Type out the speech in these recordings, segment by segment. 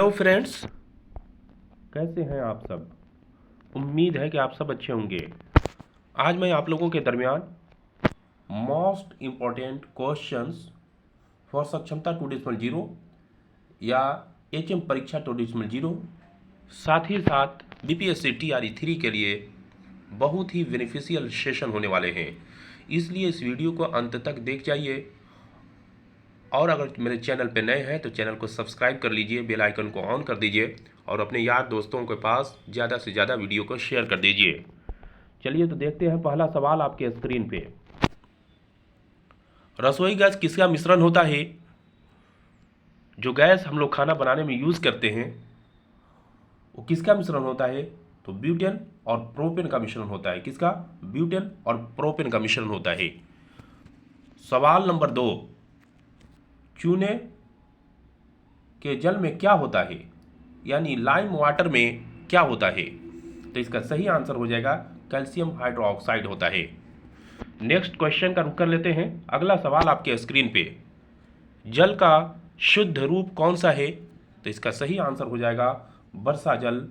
Hello friends, कैसे हैं आप सब। उम्मीद है कि आप सब अच्छे होंगे। आज मैं आप लोगों के दरमियान मोस्ट इम्पॉर्टेंट क्वेश्चंस फॉर सक्षमता 2.0 या एचएम परीक्षा 2.0, साथ ही साथ बीपीएससी टीआरई 3 के लिए बहुत ही बेनिफिशियल सेशन होने वाले हैं। इसलिए इस वीडियो को अंत तक देख जाइए और अगर मेरे चैनल पे नए हैं तो चैनल को सब्सक्राइब कर लीजिए, बेल आइकन को ऑन कर दीजिए और अपने यार दोस्तों के पास ज़्यादा से ज़्यादा वीडियो को शेयर कर दीजिए। चलिए तो देखते हैं पहला सवाल आपके स्क्रीन पे। रसोई गैस किसका मिश्रण होता है? जो गैस हम लोग खाना बनाने में यूज़ करते हैं वो किसका मिश्रण होता है? तो ब्यूटेन और प्रोपेन का मिश्रण होता है। किसका? ब्यूटेन और प्रोपेन का मिश्रण होता है। सवाल नंबर 2, चूने के जल में क्या होता है, यानी लाइम वाटर में क्या होता है? तो इसका सही आंसर हो जाएगा कैल्शियम हाइड्रोक्साइड होता है। नेक्स्ट क्वेश्चन का रुख कर लेते हैं। अगला सवाल आपके स्क्रीन पे, जल का शुद्ध रूप कौन सा है? तो इसका सही आंसर हो जाएगा वर्षा जल,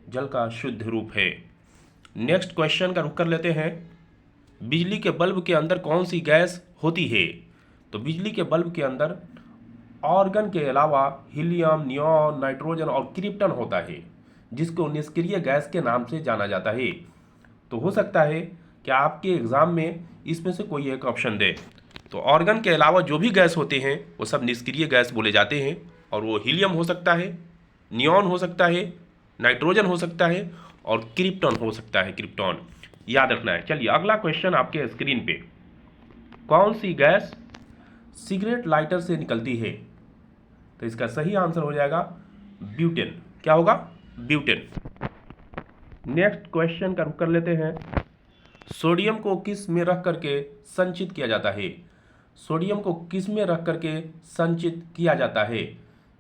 जल का शुद्ध रूप है। नेक्स्ट क्वेश्चन का रुख कर लेते हैं, बिजली के बल्ब के अंदर कौन सी गैस होती है? तो बिजली के बल्ब के अंदर ऑर्गन के अलावा हीलियम, नियॉन, नाइट्रोजन और क्रिप्टन होता है, जिसको निष्क्रिय गैस के नाम से जाना जाता है। तो हो सकता है कि आपके एग्जाम में इसमें से कोई एक ऑप्शन दे। तो ऑर्गन के अलावा जो भी गैस होते हैं वो सब निष्क्रिय गैस बोले जाते हैं, और वो हीलियम हो सकता है, नियॉन हो सकता है, नाइट्रोजन हो सकता है और क्रिप्टन हो सकता है। क्रिप्टॉन याद रखना है। चलिए अगला क्वेश्चन आपके स्क्रीन पे, कौन सी गैस सिगरेट लाइटर से निकलती है? तो इसका सही आंसर हो जाएगा ब्यूटेन। क्या होगा? ब्यूटेन। नेक्स्ट क्वेश्चन का रुख कर लेते हैं, सोडियम को किस में रख करके संचित किया जाता है? सोडियम को किस में रख करके संचित किया जाता है?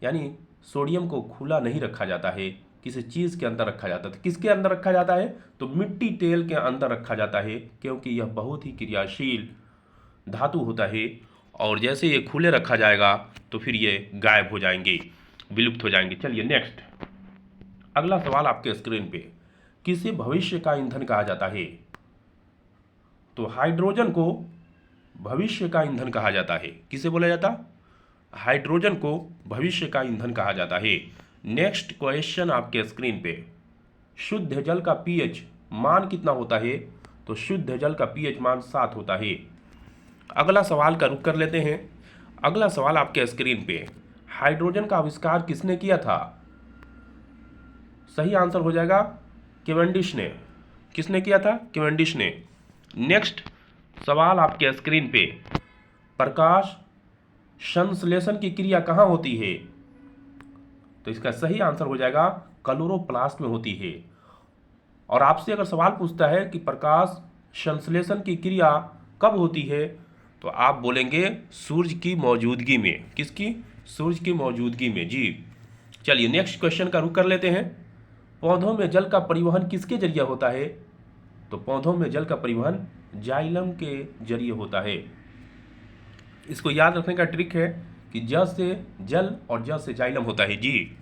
यानी सोडियम को खुला नहीं रखा जाता है, किसी चीज़ के अंदर रखा जाता है। किसके अंदर रखा जाता है? तो मिट्टी तेल के अंदर रखा जाता है, क्योंकि यह बहुत ही क्रियाशील धातु होता है और जैसे ये खुले रखा जाएगा तो फिर ये गायब हो जाएंगे, विलुप्त हो जाएंगे। चलिए नेक्स्ट अगला सवाल आपके स्क्रीन पे, किसे भविष्य का ईंधन कहा जाता है? तो हाइड्रोजन को भविष्य का ईंधन कहा जाता है। किसे बोला जाता? हाइड्रोजन को भविष्य का ईंधन कहा जाता है। नेक्स्ट क्वेश्चन आपके स्क्रीन पे, शुद्ध जल का पीएच मान कितना होता है? तो शुद्ध जल का पीएच मान 7 होता है। अगला सवाल का रुख कर लेते हैं। अगला सवाल आपके स्क्रीन पे, हाइड्रोजन का आविष्कार किसने किया था? सही आंसर हो जाएगा कैवेंडिश ने। किसने किया था? कैवेंडिश ने। नेक्स्ट सवाल आपके स्क्रीन पे, प्रकाश संश्लेषण की क्रिया कहाँ होती है? तो इसका सही आंसर हो जाएगा क्लोरोप्लास्ट में होती है। और आपसे अगर सवाल पूछता है कि प्रकाश संश्लेषण की क्रिया कब होती है, तो आप बोलेंगे सूर्य की मौजूदगी में। किसकी? सूर्य की मौजूदगी में जी। चलिए नेक्स्ट क्वेश्चन का रुख कर लेते हैं, पौधों में जल का परिवहन किसके जरिए होता है? तो पौधों में जल का परिवहन जाइलम के जरिए होता है। इसको याद रखने का ट्रिक है कि ज से जल और ज से जाइलम होता है जी।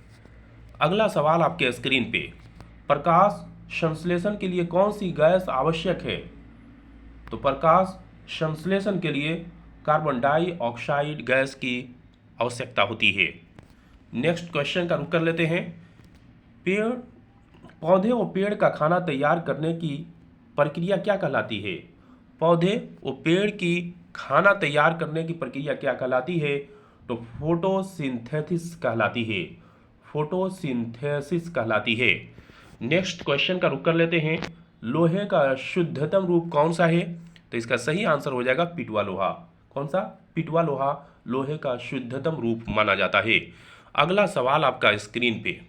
अगला सवाल आपके स्क्रीन पे, प्रकाश संश्लेषण के लिए कौन सी गैस आवश्यक है? तो प्रकाश संश्लेषण के लिए कार्बन डाइऑक्साइड गैस की आवश्यकता होती है। नेक्स्ट क्वेश्चन का रुख कर लेते हैं, पेड़ पौधे व पेड़ का खाना तैयार करने की प्रक्रिया क्या कहलाती है? पौधे व पेड़ की खाना तैयार करने की प्रक्रिया क्या कहलाती है? तो फोटोसिंथेसिस कहलाती है। फोटोसिंथेसिस कहलाती है। नेक्स्ट क्वेश्चन का रुख कर लेते हैं, लोहे का शुद्धतम रूप कौन सा है? तो इसका सही आंसर हो जाएगा पिटवा लोहा। कौन सा? पिटवा लोहा लोहे का शुद्धतम रूप माना जाता है। अगला सवाल आपका स्क्रीन पे,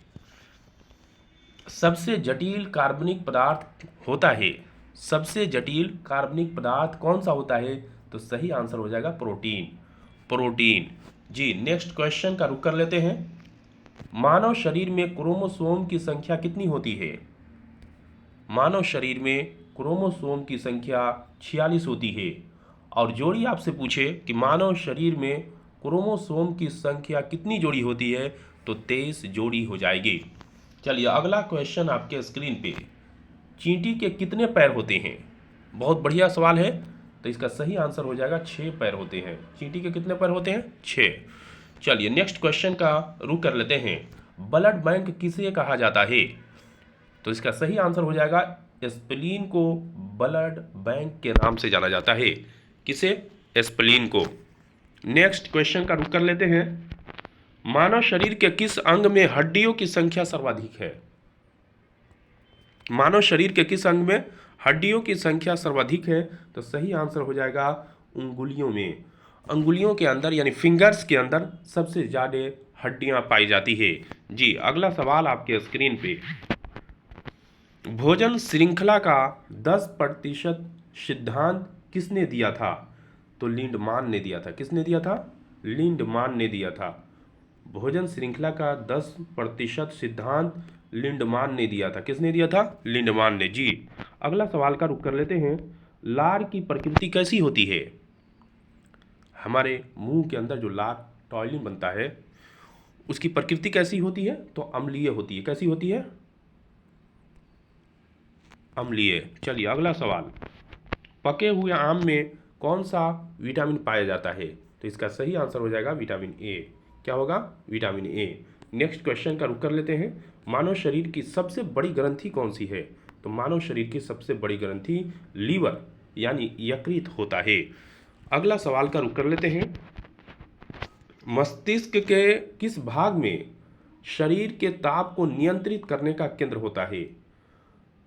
सबसे जटिल कार्बनिक पदार्थ होता है। सबसे जटिल कार्बनिक पदार्थ कौन सा होता है? तो सही आंसर हो जाएगा प्रोटीन। प्रोटीन जी। नेक्स्ट क्वेश्चन का रुख कर लेते हैं, मानव शरीर में क्रोमोसोम की संख्या कितनी होती है? मानव शरीर में क्रोमोसोम की संख्या 46 होती है। और जोड़ी आपसे पूछे कि मानव शरीर में क्रोमोसोम की संख्या कितनी जोड़ी होती है, तो 23 जोड़ी हो जाएगी। चलिए अगला क्वेश्चन आपके स्क्रीन पे, चींटी के कितने पैर होते हैं? बहुत बढ़िया सवाल है। तो इसका सही आंसर हो जाएगा 6 पैर होते हैं। चींटी के कितने पैर होते हैं? 6। चलिए नेक्स्ट क्वेश्चन का रुख कर लेते हैं। ब्लड बैंक किसे कहा जाता है? तो इसका सही आंसर हो जाएगा स्प्लीन को ब्लड बैंक के नाम से जाना जाता है। किसे? स्प्लीन को। नेक्स्ट क्वेश्चन का रुख कर लेते हैं। मानव शरीर के किस अंग में हड्डियों की संख्या सर्वाधिक है? मानव शरीर के किस अंग में हड्डियों की संख्या सर्वाधिक है? तो सही आंसर हो जाएगा उंगलियों में। अंगुलियों के अंदर यानी फिंगर्स के अंदर सबसे ज़्यादा हड्डियां पाई जाती है। जी अगला सवाल आपके स्क्रीन पे, भोजन श्रृंखला का 10% सिद्धांत किसने दिया था? तो लिंडमान ने दिया था। किसने दिया था? लिंडमान ने दिया था। भोजन श्रृंखला का 10% सिद्धांत लिंडमान ने दिया था। किसने दिया था? लिंडमान ने। जी अगला सवाल का रुख कर लेते हैं। लार की प्रकृति कैसी होती है? हमारे मुंह के अंदर जो लार टॉयलिन बनता है उसकी प्रकृति कैसी होती है? तो अम्लीय होती है। कैसी होती है? अम्लीय। चलिए अगला सवाल, पके हुए आम में कौन सा विटामिन पाया जाता है? तो इसका सही आंसर हो जाएगा विटामिन ए। क्या होगा? Vitamin A. नेक्स्ट क्वेश्चन का रुख कर लेते हैं। मानव शरीर की सबसे बड़ी ग्रंथि कौन सी है? तो मानव शरीर की सबसे बड़ी ग्रंथि लीवर यानी यकृत होता है। अगला सवाल का रुख कर लेते हैं। मस्तिष्क के किस भाग में शरीर के ताप को नियंत्रित करने का केंद्र होता है?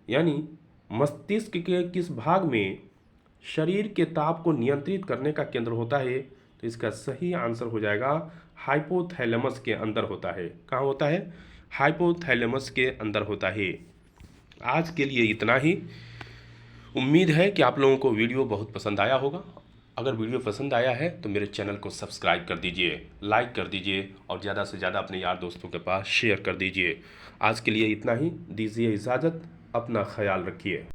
यानी मस्तिष्क के किस भाग में शरीर के ताप को नियंत्रित करने का केंद्र होता है? तो इसका सही आंसर हो जाएगा हाइपोथैलेमस के अंदर होता है। कहाँ होता है? हाइपोथैलेमस के अंदर होता है। आज के लिए इतना ही। उम्मीद है कि आप लोगों को वीडियो बहुत पसंद आया होगा। अगर वीडियो पसंद आया है तो मेरे चैनल को सब्सक्राइब कर दीजिए, लाइक कर दीजिए और ज़्यादा से ज़्यादा अपने यार दोस्तों के पास शेयर कर दीजिए। आज के लिए इतना ही। दीजिए इजाज़त। अपना ख्याल रखिए।